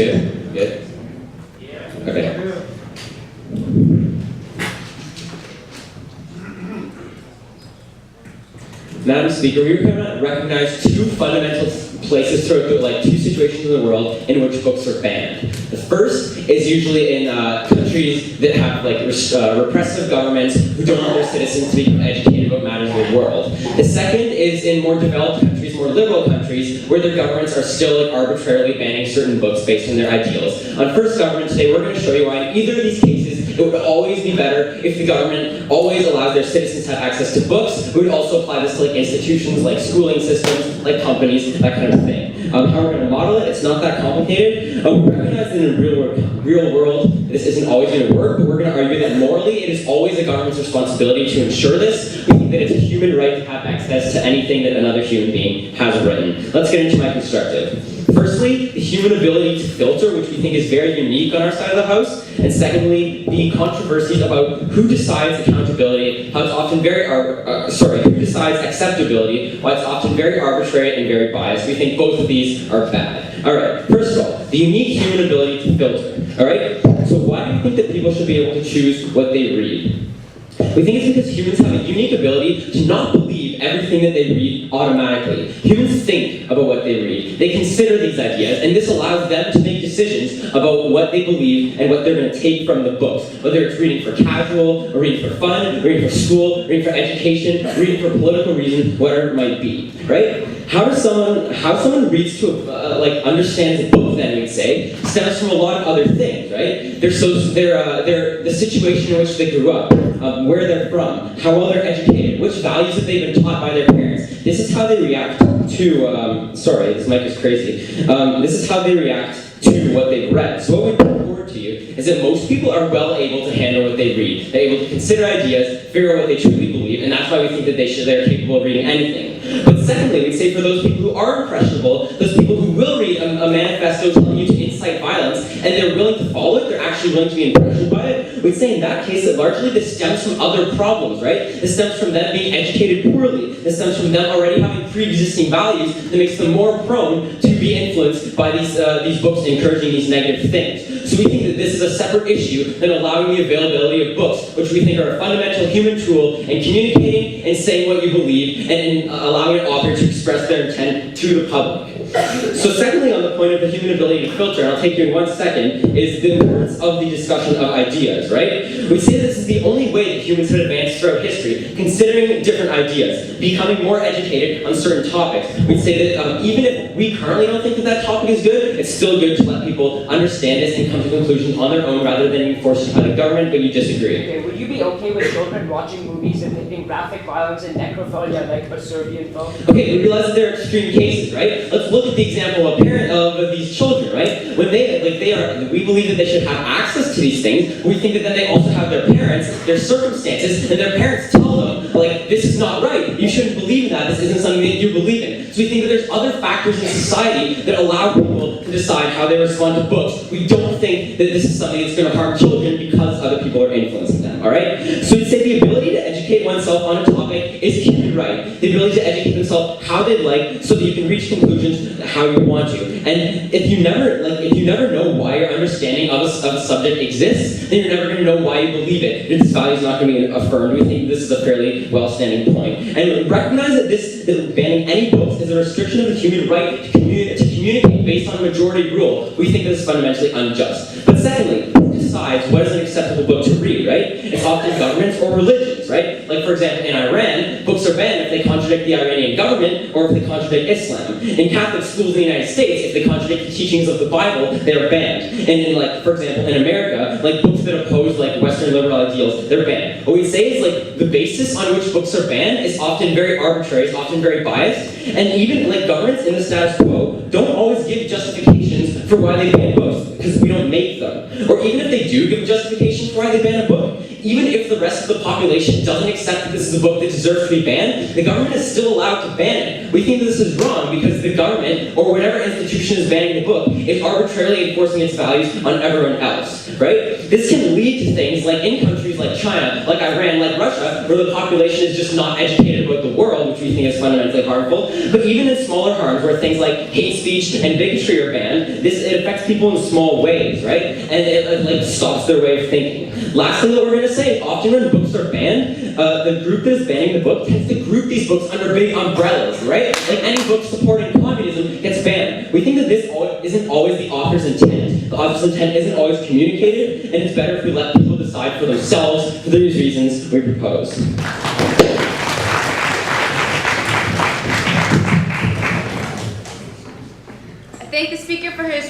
good? Good? Okay. Madam Speaker, we recognize two fundamental places throughout two situations in the world in which books are banned. The first is usually in countries that have repressive governments who don't want their citizens to become educated about matters of the world. The second is in more developed countries, more liberal countries, where their governments are still arbitrarily banning certain books based on their ideals. On First Government today, we're going to show you why in either of these cases it would always be better if the government always allowed their citizens to have access to books. We would also apply this to institutions like schooling systems, like companies, that kind of thing. How we're going to model it, it's not that complicated. We recognize that in the real world, this isn't always going to work, but we're going to argue that morally, it is always a government's responsibility to ensure this. We think that it's a human right to have access to anything that another human being has written. Let's get into my constructive. Firstly, the human ability to filter, which we think is very unique on our side of the house. And secondly, the controversies about who decides accountability, how it's often who decides acceptability, why it's often very arbitrary and very biased. We think both of these are bad. All right, first of all, the unique human ability to filter. All right, so why do you think that people should be able to choose what they read? We think it's because humans have a unique ability to not believe everything that they read automatically. Humans think about what they read. They consider these ideas, and this allows them to make decisions about what they believe and what they're going to take from the books. Whether it's reading for casual, or reading for fun, reading for school, reading for education, reading for political reasons, whatever it might be, right? How someone reads to understands a book, then we'd say, stems from a lot of other things, right? They're the situation in which they grew up, where they're from, how well they're educated, which values that they've been taught by their parents. This is how they react to, sorry, this mic is crazy. This is how they react to what they've read. So what we bring forward to you is that most people are well able to handle what they read. They're able to consider ideas, figure out what they truly believe, and that's why we think that they're capable of reading anything. But secondly, we'd say for those people who are impressionable, those people who will read a manifesto telling you to incite violence, and they're willing to follow it, they're actually willing to be impressioned by it, we'd say in that case that largely this stems from other problems, right? This stems from them being educated poorly. This stems from them already having pre-existing values that makes them more prone to be influenced by these books encouraging these negative things. So we think that this is a separate issue than allowing the availability of books, which we think are a fundamental human tool in communicating and saying what you believe, and in allowing an author to express their intent to the public. So secondly, on the point of the human ability to filter, and I'll take you in 1 second, is the importance of the discussion of ideas, right? We say that this is the only way that humans have advanced throughout history, considering different ideas, becoming more educated on certain topics. We'd say that even if we currently don't think that topic is good, it's still good to let people understand this and come to conclusions on their own rather than being forced by the government, but you disagree. Okay, would you be okay with children watching movies and depicting graphic violence and necrophilia like a Serbian film? Okay, we realize that there are extreme cases, right? Let's look at the example of a parent of these children, right? When we believe that they should have access to these things. We think that then they also have their parents, their circumstances, and their parents tell them, this is not right. You shouldn't believe in that. This isn't something that you believe in. So we think that there's other factors in society that allow people to decide how they respond to books. We don't think that this is something that's going to harm children because other people are influencing them, all right? So we'd say the ability to educate oneself on a topic is a human right. The ability to educate themselves how they'd like so that you can reach conclusions how you want to. And if you never know why your understanding of a subject exists, then you're never going to know why you believe it. Your value is not going to be affirmed. We think this is a fairly well-standing point. And recognize that banning any books is a restriction of the human right to communicate based on a majority rule. We think this is fundamentally unjust. But secondly, who decides what is an acceptable book to read, right? It's often governments or religions, right? Like, for example, in Iran, books are banned if they contradict the Iranian government or if they contradict Islam. In Catholic schools in the United States, if they contradict the teachings of the Bible, they're banned. And for example, in America, books that oppose Western liberal ideals, they're banned. What we say is the basis on which books are banned is often very arbitrary, it's often very biased, and even governments in the status quo don't always give justifications for why they ban books, because we don't make them. Or even if they do give justifications for why they ban a book, even if the rest of the population doesn't accept that this is a book that deserves to be banned, the government is still allowed to ban it. We think that this is wrong because the government, or whatever institution is banning the book, is arbitrarily enforcing its values on everyone else, right? This can lead to things in countries like China, like Iran, like Russia, where the population is just not educated about the world, which we think think is fundamentally harmful. But even in smaller harms, where things like hate speech and bigotry are banned, it affects people in small ways, right? And it like stops their way of thinking. Last thing that we're going to say, often when books are banned, the group that is banning the book tends to group these books under big umbrellas, right? Like any book supporting communism gets banned. We think that this isn't always the author's intent. The author's intent isn't always communicated, and it's better if we let people decide for themselves for these reasons we propose. I thank the speaker for his